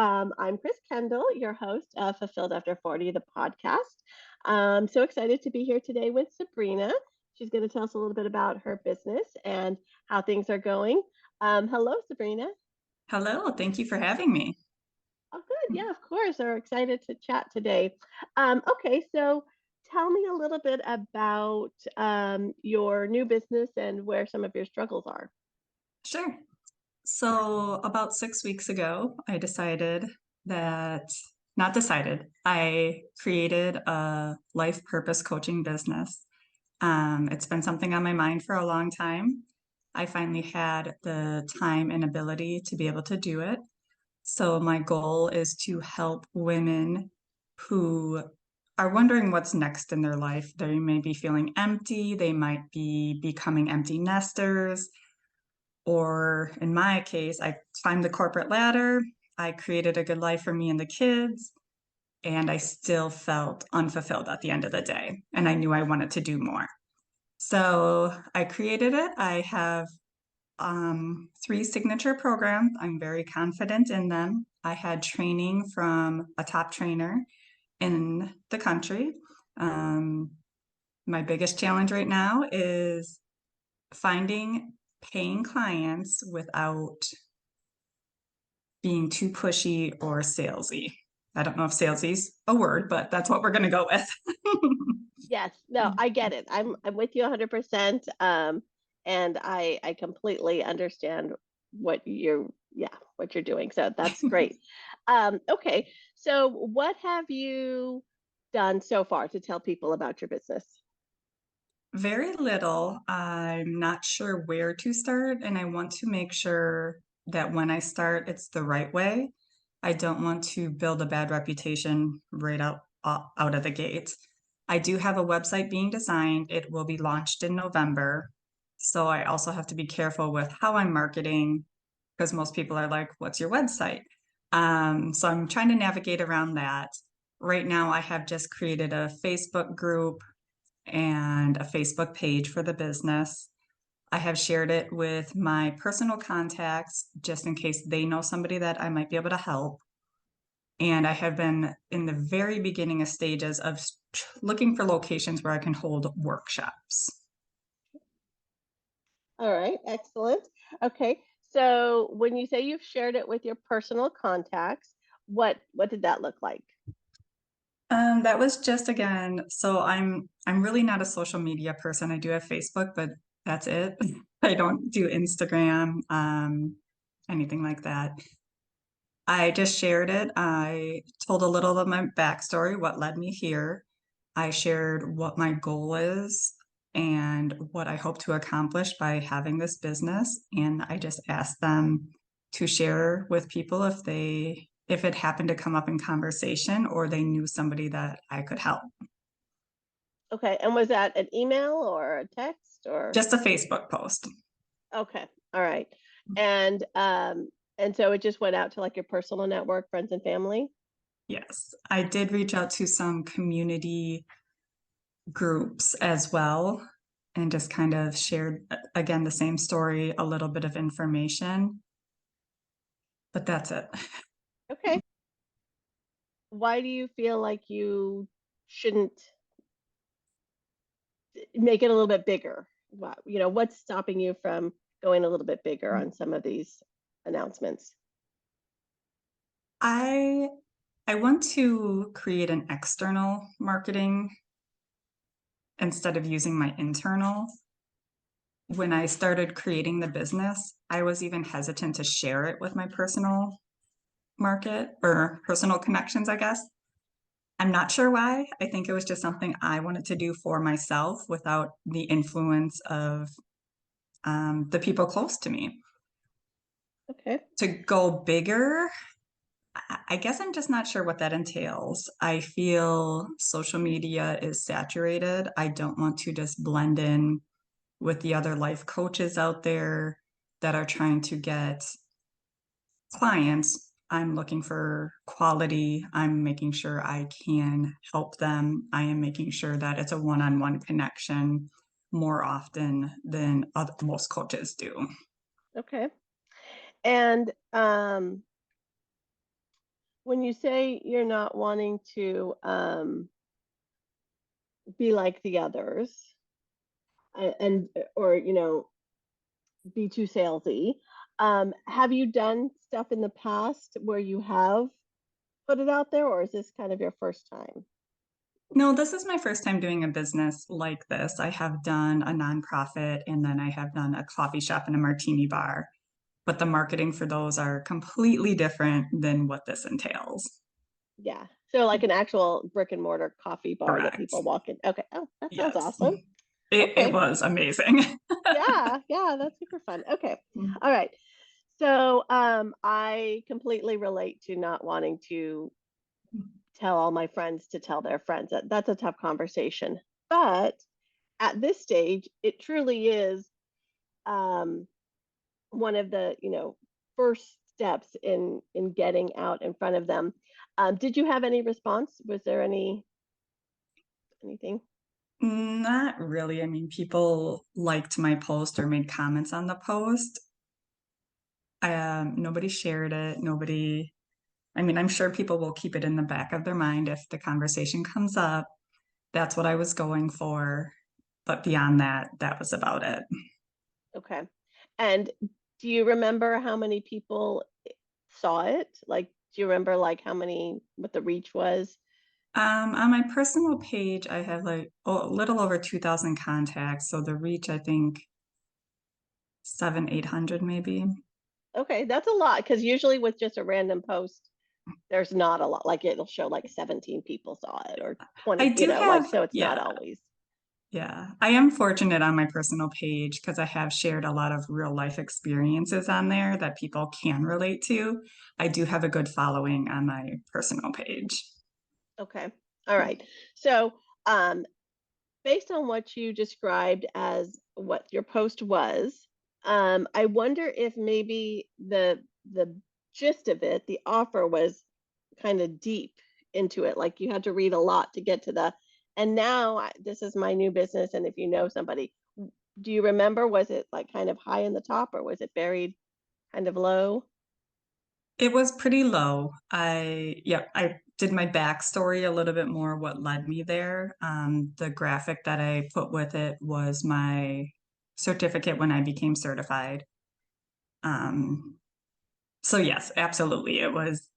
I'm Kris Kendall, your host of Fulfilled After 40, the podcast. I'm so excited to be here today with Sabrina. She's going to tell us a little bit about her business and how things are going. Hello, Sabrina. Hello, thank you for having me. Oh, good. Yeah, of course. We're excited to chat today. Okay, so tell me a little bit about your new business and where some of your struggles are. Sure. So, about 6 weeks ago, not decided, I created a life purpose coaching business. It's been something on my mind for a long time. I finally had the time and ability to be able to do it. So, my goal is to help women who are wondering what's next in their life. They may be feeling empty, they might be becoming empty nesters. Or in my case, I climbed the corporate ladder, I created a good life for me and the kids, and I still felt unfulfilled at the end of the day. And I knew I wanted to do more. So I created it. I have three signature programs. I'm very confident in them. I had training from a top trainer in the country. Um, my biggest challenge right now is finding paying clients without being too pushy or salesy. I don't know if salesy is a word, but that's what we're going to go with. Yes, no, I get it. I'm with you 100%. And I completely understand what you're doing. So that's great. Okay, so what have you done so far to tell people about your business? Very little. I'm not sure where to start, and I want to make sure that when I start, it's the right way. I don't want to build a bad reputation right out of the gate. I do have a website being designed. It will be launched in November. So I also have to be careful with how I'm marketing because most people are like, "What's your website?" So I'm trying to navigate around that. Right now, I have just created a Facebook group and a Facebook page for the business. I have shared it with my personal contacts just in case they know somebody that I might be able to help. And I have been in the very beginning of stages of looking for locations where I can hold workshops. All right, excellent. Okay, so when you say you've shared it with your personal contacts, what did that look like? That was just again, so I'm really not a social media person. I do have Facebook, but that's it. I don't do Instagram, anything like that. I just shared it. I told a little of my backstory, what led me here. I shared what my goal is and what I hope to accomplish by having this business. And I just asked them to share with people if it happened to come up in conversation or they knew somebody that I could help. Okay, and was that an email or a text or? Just a Facebook post. Okay, all right. And so it just went out to like your personal network, friends and family? Yes, I did reach out to some community groups as well and just kind of shared again the same story, a little bit of information, but that's it. Okay. Why do you feel like you shouldn't make it a little bit bigger? What's stopping you from going a little bit bigger on some of these announcements? I I want to create an external marketing instead of using my internal. When I started creating the business, I was even hesitant to share it with my personal market or personal connections, I guess. I'm not sure why. I think it was just something I wanted to do for myself without the influence of the people close to me. Okay. To go bigger, I guess I'm just not sure what that entails. I feel social media is saturated. I don't want to just blend in with the other life coaches out there that are trying to get clients. I'm looking for quality. I'm making sure I can help them. I am making sure that it's a one-on-one connection more often than most coaches do. Okay. And when you say you're not wanting to be like the others and or be too salesy, have you done stuff in the past where you have put it out there, or is this kind of your first time? No, this is my first time doing a business like this. I have done a nonprofit and then I have done a coffee shop and a martini bar, but the marketing for those are completely different than what this entails. Yeah. So like an actual brick and mortar coffee bar that Correct. people walk in. Okay. Oh, that sounds Yes. awesome. It Okay. was amazing. Yeah, yeah, that's super fun. Okay. All right. So I completely relate to not wanting to tell all my friends to tell their friends. That's a tough conversation. But at this stage, it truly is um one of the, first steps in getting out in front of them. Did you have any response? Was there anything? Not really. I mean, people liked my post or made comments on the post. Nobody shared it. Nobody, I mean, I'm sure people will keep it in the back of their mind if the conversation comes up. That's what I was going for. But beyond that, that was about it. Okay. And do you remember how many people saw it? Like, do you remember like how many, what the reach was? On my personal page, I have like a little over 2,000 contacts. So the reach, I think, 800 maybe. Okay, that's a lot because usually with just a random post, there's not a lot. Like it'll show like 17 people saw it or I 20, do like have, so it's not yeah, always. yeah. I am fortunate on my personal page because I have shared a lot of real life experiences on there that people can relate to. I do have a good following on my personal page. Okay. All right. So, based on what you described as what your post was, I wonder if maybe the gist of it, the offer was kind of deep into it. Like you had to read a lot to get to the, and now this is my new business. And if you know somebody, do you remember, was it like kind of high in the top or was it buried kind of low? It was pretty low. I did my backstory a little bit more, what led me there. The graphic that I put with it was my certificate when I became certified. Um, so yes, absolutely. It was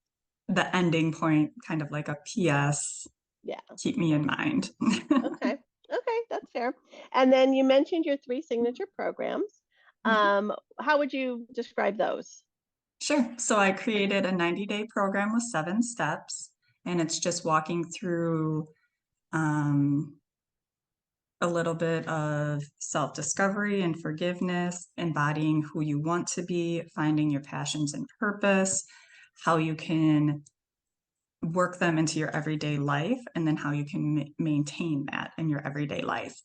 the ending point, kind of like a PS, Yeah. keep me in mind. Okay. Okay, that's fair. And then you mentioned your three signature programs. How would you describe those? Sure. So I created a 90-day program with 7 steps, and it's just walking through um, a little bit of self discovery and forgiveness, embodying who you want to be, finding your passions and purpose, how you can work them into your everyday life, and then how you can maintain that in your everyday life.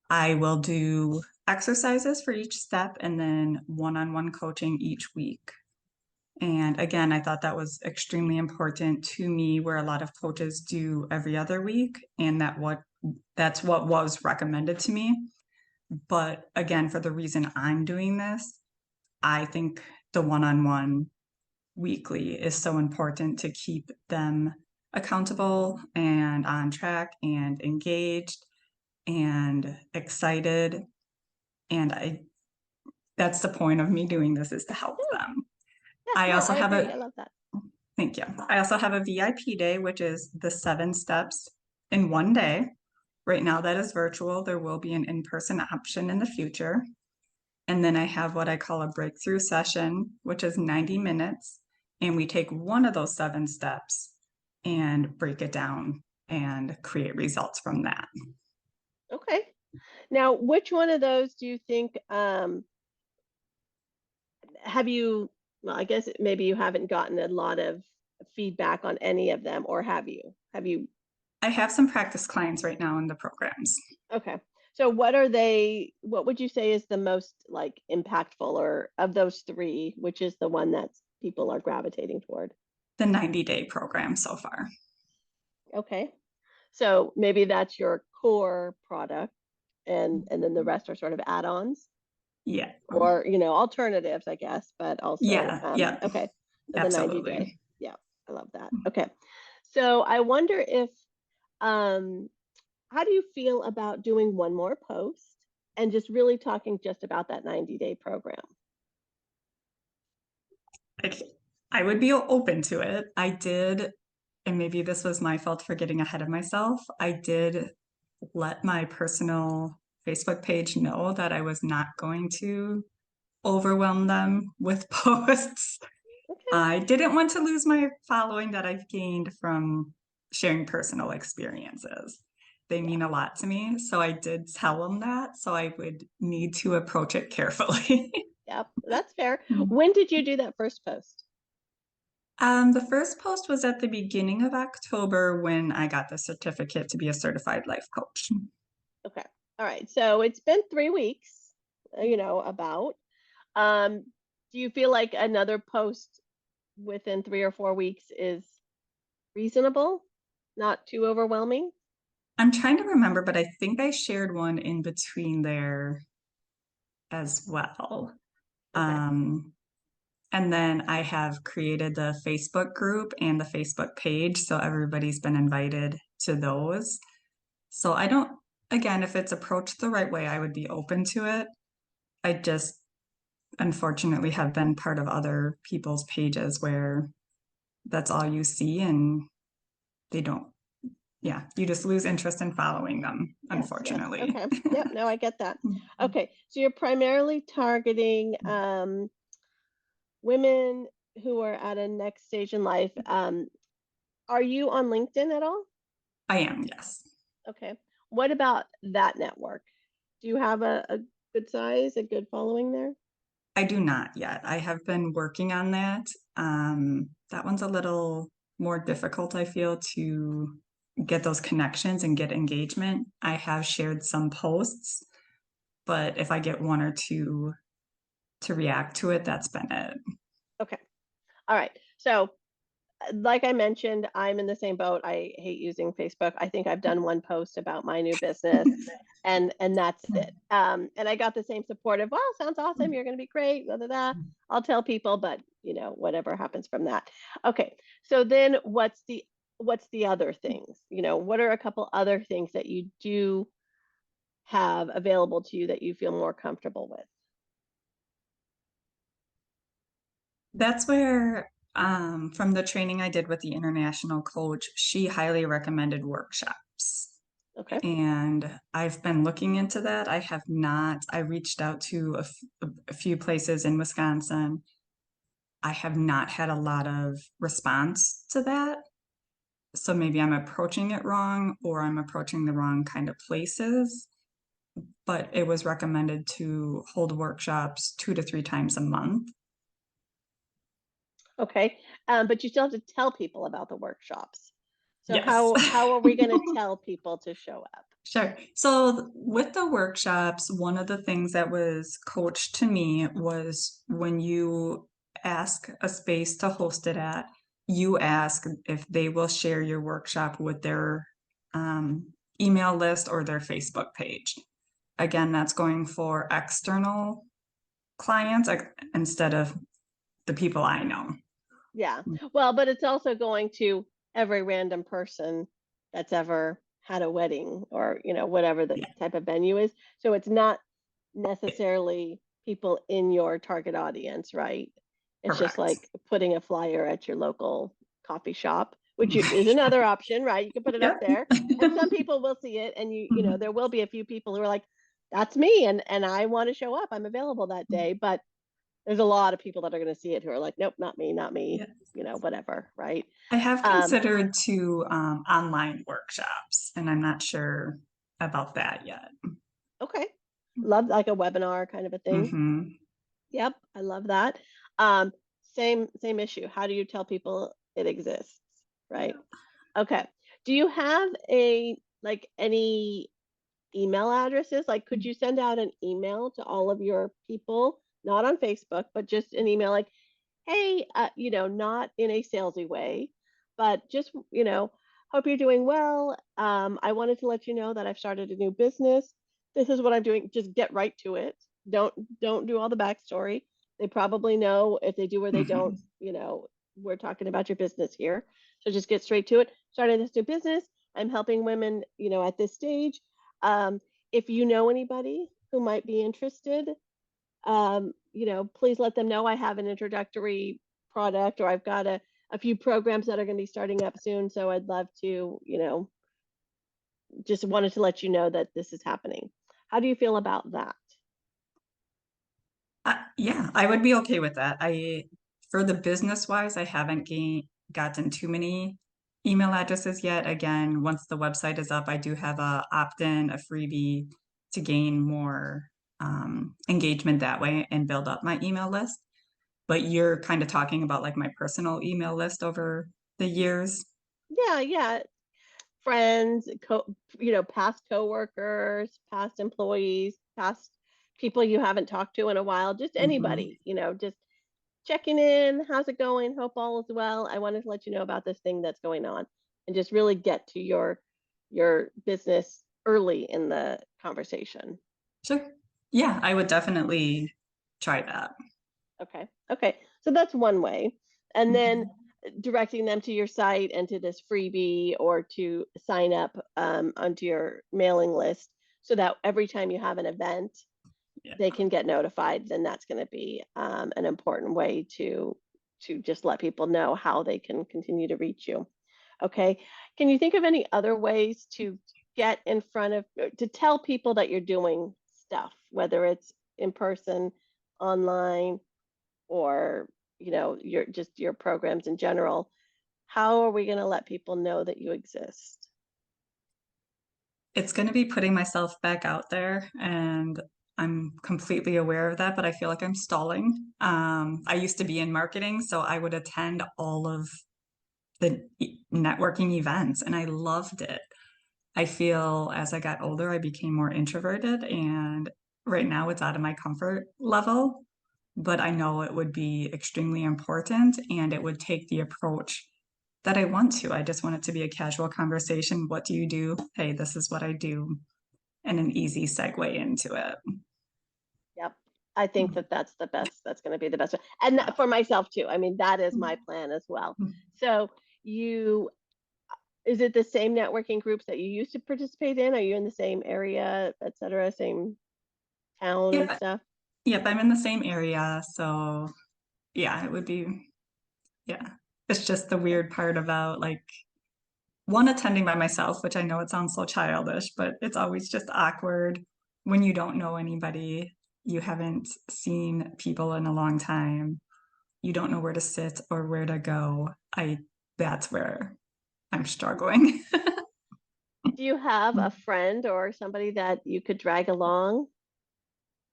I will do exercises for each step and then one on one coaching each week. And again, I thought that was extremely important to me, where a lot of coaches do every other week, and that's what was recommended to me. But again, for the reason I'm doing this, I think the one-on-one weekly is so important to keep them accountable and on track and engaged and excited. And I that's the point of me doing this, is to help Yeah, them. yeah, I no, also I have agree. a I love that. Thank you. I also have a VIP day, which is the 7 steps in one day. Right now, that is virtual. There will be an in-person option in the future. And then I have what I call a breakthrough session, which is 90 minutes. And we take one of those 7 steps and break it down and create results from that. Okay. Now, which one of those do you think have you, well, I guess maybe you haven't gotten a lot of feedback on any of them, or have you? Have you? I have some practice clients right now in the programs. Okay. So what are they, what would you say is the most like impactful or of those three, which is the one that people are gravitating toward? The 90-day program so far. Okay. So maybe that's your core product and then the rest are sort of add-ons Yeah. or, alternatives, I guess, but also Yeah. Yeah. okay. So the 90 day. Absolutely. Yeah. I love that. Okay. So I wonder if, um, how do you feel about doing one more post and just really talking just about that 90-day program? Like, I would be open to it. I did, and maybe this was my fault for getting ahead of myself. I did let my personal Facebook page know that I was not going to overwhelm them with posts. Okay. I didn't want to lose my following that I've gained from sharing personal experiences. They Yeah. mean a lot to me. So I did tell them that. So I would need to approach it carefully. Yep. That's fair. When did you do that first post? The first post was at the beginning of October when I got the certificate to be a certified life coach. Okay. All right. So it's been 3 weeks, about. Um, do you feel like another post within 3 or 4 weeks is reasonable? Not too overwhelming? I'm trying to remember, but I think I shared one in between there as well. Okay. Um, and then I have created the Facebook group and the Facebook page, so everybody's been invited to those. So I don't, again, if it's approached the right way, I would be open to it. I just unfortunately have been part of other people's pages where that's all you see and they don't, yeah, you just lose interest in following them, Yes, yes. unfortunately. Okay. Yep. No, I get that. Okay. So you're primarily targeting women who are at a next stage in life. Are you on LinkedIn at all? I am, yes. Okay. What about that network? Do you have a good size, a good following there? I do not yet. I have been working on that. That one's a little more difficult, I feel, to get those connections and get engagement. I have shared some posts, but if I get one or two to react to it, that's been it. Okay. All right. So like I mentioned, I'm in the same boat. I hate using Facebook. I think I've done one post about my new business and that's it. And I got the same support of, wow, sounds awesome. You're going to be great. Blah, blah, blah. I'll tell people, but whatever happens from that. Okay. So then what's the other things? What are a couple other things that you do have available to you that you feel more comfortable with? That's where, from the training I did with the international coach, she highly recommended workshops. Okay. And I've been looking into that. I have not, I reached out to a few places in Wisconsin. I have not had a lot of response to that. So maybe I'm approaching it wrong or I'm approaching the wrong kind of places. But it was recommended to hold workshops 2 to 3 times a month. Okay. But you still have to tell people about the workshops. So Yes. how are we going to tell people to show up? Sure. So with the workshops, one of the things that was coached to me was when you ask a space to host it at, you ask if they will share your workshop with their um, email list or their Facebook page. Again, that's going for external clients instead of the people I know. Yeah. Well, but it's also going to every random person that's ever had a wedding or, whatever the Yeah, type of venue is. So it's not necessarily people in your target audience, right? It's just correct. like putting a flyer at your local coffee shop, which is another option, right? You can put it up Yep. there and some people will see it and there will be a few people who are like, that's me and I want to show up. I'm available that day, but there's a lot of people that are going to see it who are like, nope, not me, not me, Yeah. whatever, right? I have Um, considered two online workshops, and I'm not sure about that yet. okay. Love like a webinar kind of a thing. Hmm. Yep, I love that. Um, same issue. How do you tell people it exists, right? Okay. Do you have any email addresses? Like, could you send out an email to all of your people, not on Facebook, but just an email like, hey, not in a salesy way, but just, hope you're doing well. I wanted to let you know that I've started a new business. This is what I'm doing. Just get right to it. Don't do all the backstory. They probably know if they do or they don't, Hmm. we're talking about your business here. So just get straight to it. Starting this new business. I'm helping women, at this stage. Um, if you know anybody who might be interested, please let them know I have an introductory product, or I've got a few programs that are going to be starting up soon. So I'd love to, just wanted to let you know that this is happening. How do you feel about that? Yeah, I would be okay with that. For the business wise, I haven't gotten too many email addresses yet. Again, once the website is up, I do have a opt-in, a freebie to gain more engagement that way and build up my email list. But you're kind of talking about like my personal email list over the years. Yeah, yeah. Friends, past coworkers, past employees, past people you haven't talked to in a while, just Mhm. anybody, just checking in. How's it going? Hope all is well. I wanted to let you know about this thing that's going on, and just really get to your business early in the conversation. Sure. Yeah, I would definitely try that. Okay. Okay. So that's one way. And then Mhm. directing them to your site and to this freebie, or to sign up onto your mailing list, so that every time you have an event, Yeah. they can get notified. Then that's going to be an important way to just let people know how they can continue to reach you. Okay. Can you think of any other ways to get in front of, to tell people that you're doing stuff, whether it's in person, online, or your programs in general? How are we going to let people know that you exist? It's going to be putting myself back out there, and I'm completely aware of that, but I feel like I'm stalling. I used to be in marketing, so I would attend all of the networking events, and I loved it. I feel as I got older, I became more introverted, and right now it's out of my comfort level. But I know it would be extremely important, and it would take the approach that I want to. I just want it to be a casual conversation. What do you do? Hey, this is what I do, and an easy segue into it. Yep. I think that that's the best. That's going to be the best. And for myself too. I mean, that is my plan as well. So you, is it the same networking groups that you used to participate in? Are you in the same area, et cetera, same town and Yep, stuff? yep, I'm in the same area, so yeah, it would be, yeah. It's just the Okay. weird part about like one attending by myself, which I know it sounds so childish, but it's always just awkward when you don't know anybody, you haven't seen people in a long time, you don't know where to sit or where to go. That's where I'm struggling. Do you have a friend or somebody that you could drag along?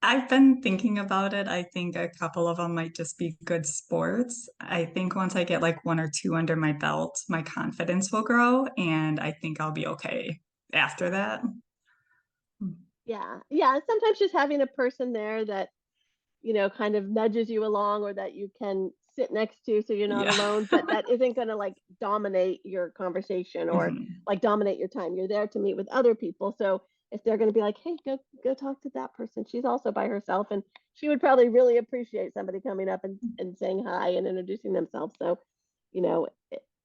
I've been thinking about it. I think a couple of them might just be good sports. I think once I get like one or two under my belt, my confidence will grow, and I think I'll be okay after that. Yeah. Yeah. Sometimes just having a person there that, kind of nudges you along, or that you can sit next to, so you're not Yeah. alone, but that isn't going to like dominate your conversation, or Mhm. like dominate your time. You're there to meet with other people. So if they're going to be like, hey, go talk to that person. She's also by herself, and she would probably really appreciate somebody coming up and saying hi and introducing themselves. So,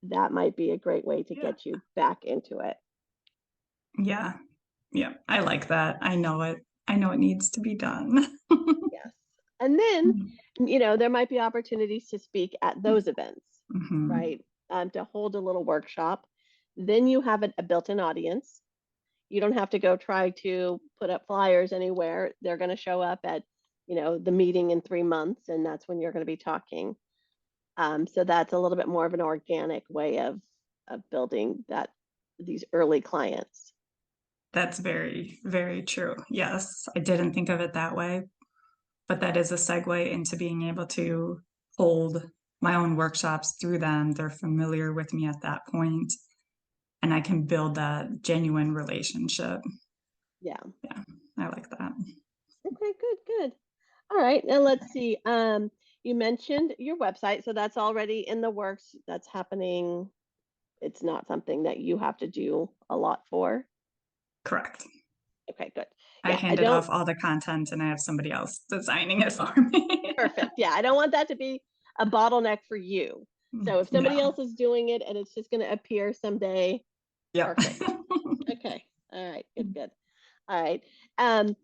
that might be a great way to Yeah. get you back into it. Yeah. Yeah. I like that. I know it. I know it needs to be done. Yes. And then, there might be opportunities to speak at those events, Mhm. right? To hold a little workshop. Then you have a built-in audience. You don't have to go try to put up flyers anywhere. They're going to show up at, the meeting in 3 months, and that's when you're going to be talking. So that's a little bit more of an organic way of building these early clients. That's very, very true. Yes, I didn't think of it that way, but that is a segue into being able to hold my own workshops through them. They're familiar with me at that point, and I can build that genuine relationship. Yeah. Yeah, I like that. Okay, good, good. All right, now let's see. You mentioned your website, so that's already in the works. That's happening. It's not something that you have to do a lot for. Correct. Okay, good. I Yeah, I handed don't. off all the content and I have somebody else designing it for me. Perfect. Yeah, I don't want that to be a bottleneck for you. So if somebody Yeah. else is doing it and it's just going to appear someday, Yep. perfect. Okay. All right. Good, good. All right. Um,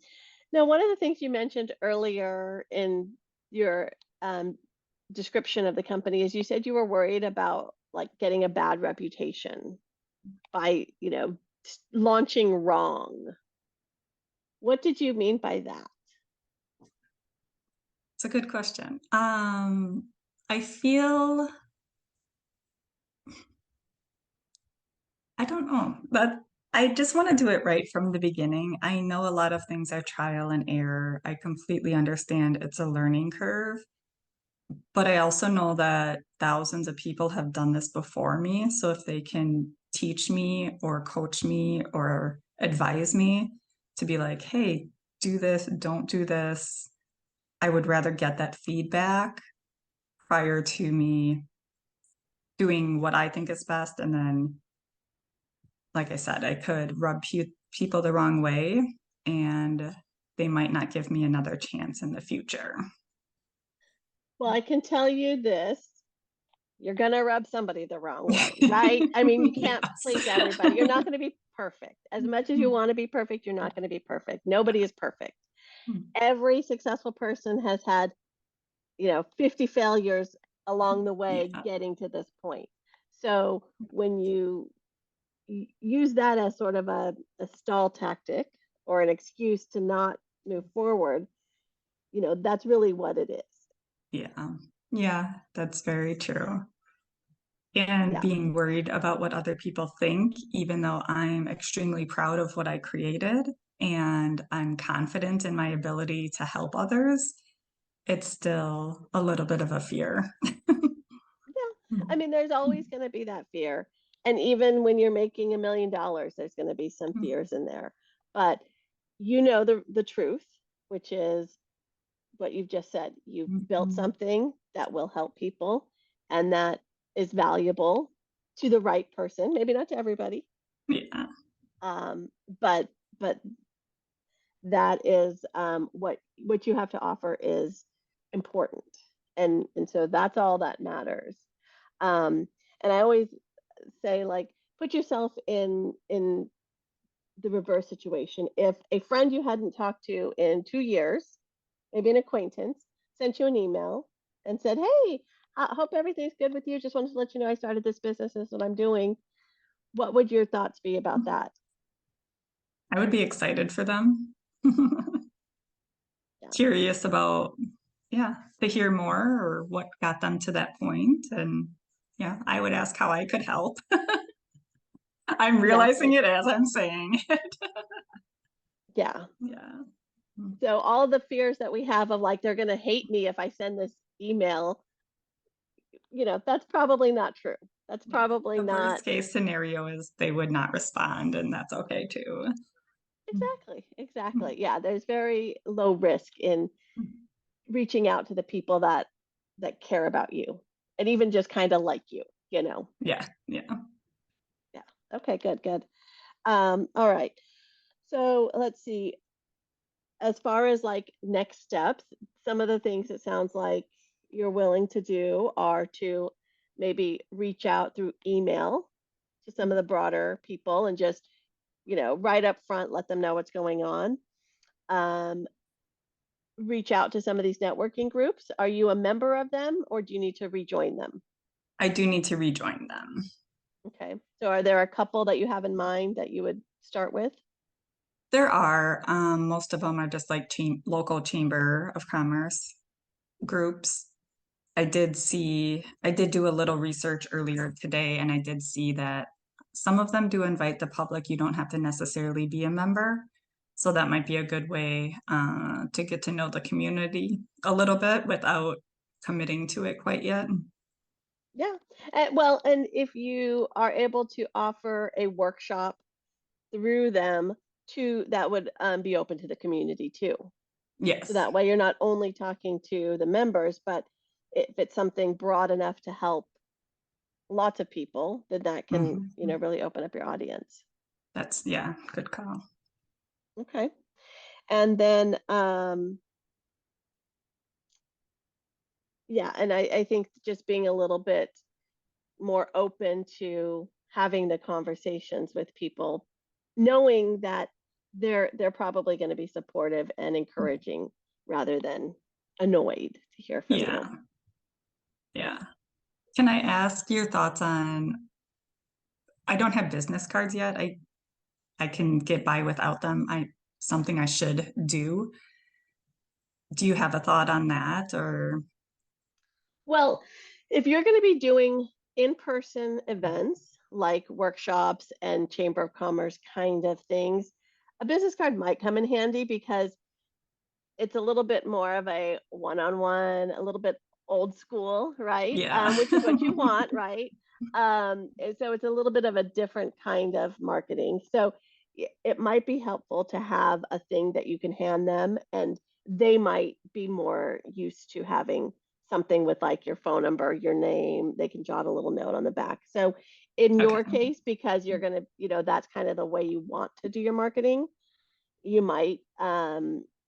Now, one of the things you mentioned earlier in your um, description of the company is you said you were worried about like getting a bad reputation by, launching wrong. What did you mean by that? It's a good question. I feel I don't know, but I just want to do it right from the beginning. I know a lot of things are trial and error. I completely understand it's a learning curve, but I also know that thousands of people have done this before me. So if they can teach me or coach me or advise me to be like, hey, do this, don't do this, I would rather get that feedback prior to me doing what I think is best. And then, like I said, I could rub people the wrong way and they might not give me another chance in the future. Well, I can tell you this. You're going to rub somebody the wrong way, right? I mean, you can't Yes. please everybody. You're not going to be perfect. As much as you want to be perfect, you're not going to be perfect. Nobody is perfect. Every successful person has had 50 failures along the way Yeah. getting to this point. So when you use that as sort of a stall tactic or an excuse to not move forward, that's really what it is. Yeah. Yeah, that's very true. And Yeah. being worried about what other people think, even though I'm extremely proud of what I created and I'm confident in my ability to help others, it's still a little bit of a fear. Yeah. I mean, there's always going to be that fear. And even when you're making $1 million, there's going to be some fears in there. But the truth, which is what you've just said. You've built Mhm. something that will help people and that is valuable to the right person, maybe not to everybody. Yeah. Um, but but that is what you have to offer is important. And so that's all that matters. Um, and I always say, like, put yourself in the reverse situation. If a friend you hadn't talked to in 2 years, maybe an acquaintance, sent you an email and said, "Hey, I hope everything's good with you. Just wanted to let you know I started this business. This is what I'm doing." What would your thoughts be about that? I would be excited for them. Yeah, Curious about, yeah, to hear more or what got them to that point. And yeah, I would ask how I could help. I'm realizing exactly. it as I'm saying it. Yeah. Yeah. So all the fears that we have of like they're going to hate me if I send this email, that's probably not true. That's Yeah. probably The not worst case scenario is they would not respond, and that's okay too. exactly. Exactly. Yeah, there's very low risk in reaching out to the people that care about you and even just kind of like you. Yeah, yeah. Yeah. Okay, good, good. All right. So let's see. As far as like next steps, some of the things it sounds like you're willing to do are to maybe reach out through email to some of the broader people and just, right up front, let them know what's going on. Um, Reach out to some of these networking groups. Are you a member of them or do you need to rejoin them? I do need to rejoin them. Okay. So are there a couple that you have in mind that you would start with? There are, most of them are just like local chamber of commerce groups. I did do a little research earlier today, and I did see that some of them do invite the public. You don't have to necessarily be a member. So that might be a good way to get to know the community a little bit without committing to it quite yet. Yeah. Well, and if you are able to offer a workshop through them to that would be open to the community too. So Yes. that way you're not only talking to the members, but if it's something broad enough to help lots of people, then that can, Mhm. really open up your audience. That's, yeah, good call. Okay. And then, yeah, and I think just being a little bit more open to having the conversations with people, knowing that they're probably going to be supportive and encouraging rather than annoyed to hear from Yeah. you. Yeah. Can I ask your thoughts on, I don't have business cards yet. I can get by without them. Something I should do. Do you have a thought on that or? Well, if you're going to be doing in-person events like workshops and Chamber of Commerce kind of things, a business card might come in handy because it's a little bit more of a one-on-one, a little bit old school, right? Yeah. Which is what you want, right? And so it's a little bit of a different kind of marketing. So it might be helpful to have a thing that you can hand them, and they might be more used to having something with like your phone number, your name. They can jot a little note on the back. So in Okay. your case, because you're going to, that's kind of the way you want to do your marketing, you might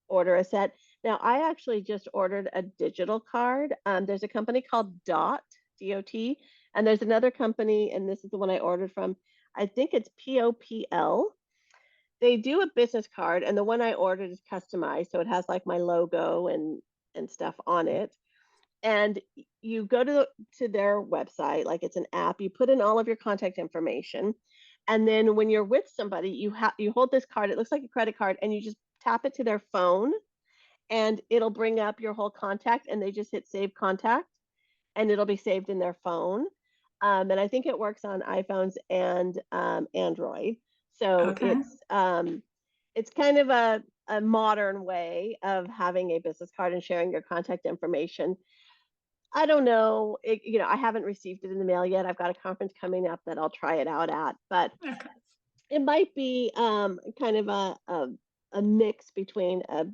order a set. Now, I actually just ordered a digital card. There's a company called DOT, and there's another company, and this is the one I ordered from. I think it's POPL. They do a business card, and the one I ordered is customized, so it has like my logo and stuff on it. And you go to their website, like it's an app. You put in all of your contact information, and then when you're with somebody, you hold this card. It looks like a credit card, and you just tap it to their phone, and it'll bring up your whole contact, and they just hit save contact, and it'll be saved in their phone. And I think it works on iPhones and Android. So Okay. it's kind of a modern way of having a business card and sharing your contact information. I don't know. I haven't received it in the mail yet. I've got a conference coming up that I'll try it out at, but Okay. it might be kind of a mix between a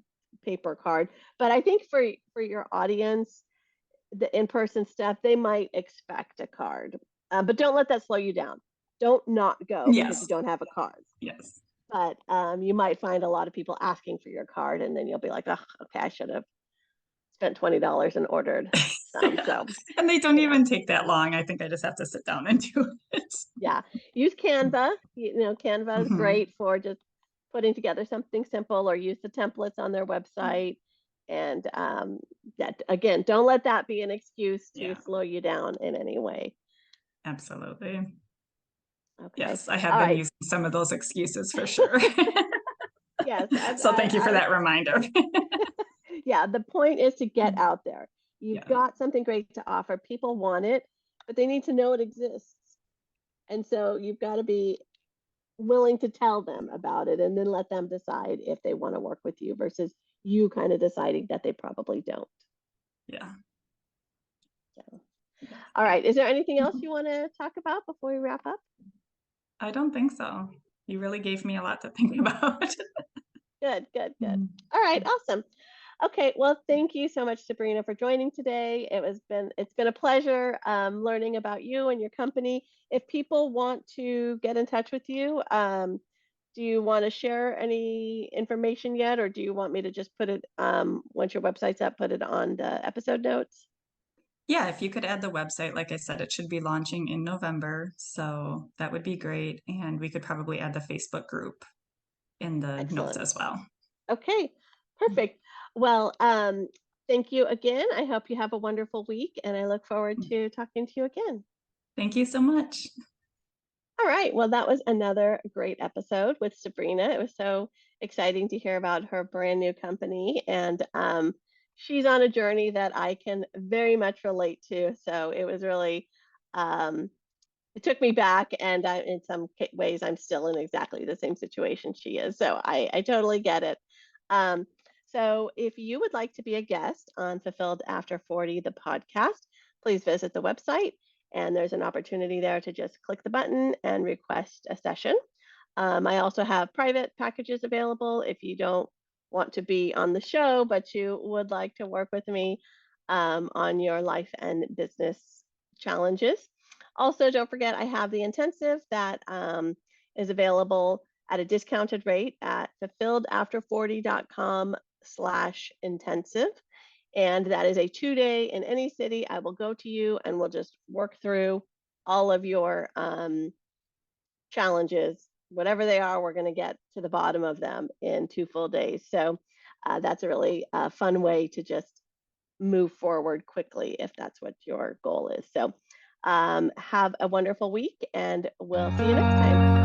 paper card. But I think for your audience, the in-person stuff, they might expect a card. But don't let that slow you down. Don't not go because you Yes. don't have a card. Yes. But you might find a lot of people asking for your card, and then you'll be like, oh, okay, I should have spent $20 and ordered some. Yeah. So, And they don't even take that long. I think I just have to sit down and do it. yeah, use Canva. Canva is Hmm. great for just putting together something simple, or use the templates on their website. And that, again, don't let that be an excuse to Yeah, slow you down in any way. absolutely. Okay. Yes, I have All been right. using some of those excuses for sure. Yes. So thank you for that reminder. Yeah. The point is to get out there. You've Yeah, got something great to offer. People want it, but they need to know it exists. And so you've got to be willing to tell them about it, and then let them decide if they want to work with you versus you kind of deciding that they probably don't. yeah. So, all right. Is there anything else you want to talk about before we wrap up? I don't think so. You really gave me a lot to think about. Good, good, good. All right, awesome. Okay, well, thank you so much, Sabrina, for joining today. It's been a pleasure learning about you and your company. If people want to get in touch with you, do you want to share any information yet, or do you want me to just put it once your website's up, put it on the episode notes? Yeah, if you could add the website, like I said, it should be launching in November. So that would be great. And we could probably add the Facebook group in the notes Excellent. as well. Okay, perfect. Well, thank you again. I hope you have a wonderful week, and I look forward to talking to you again. Thank you so much. All right. Well, that was another great episode with Sabrina. It was so exciting to hear about her brand new company, and she's on a journey that I can very much relate to. So it was really, um, it took me back, and in some ways, I'm still in exactly the same situation she is. So I totally get it. Um, so if you would like to be a guest on Fulfilled After 40, the podcast, please visit the website, and there's an opportunity there to just click the button and request a session. I also have private packages available if you don't want to be on the show, but you would like to work with me on your life and business challenges. Also, don't forget, I have the intensive that is available at a discounted rate at fulfilledafter40.com/intensive. And that is a 2-day in any city. I will go to you and we'll just work through all of your challenges, whatever they are, we're going to get to the bottom of them in 2 full days. So that's a really fun way to just move forward quickly if that's what your goal is. So have a wonderful week, and we'll see you next time.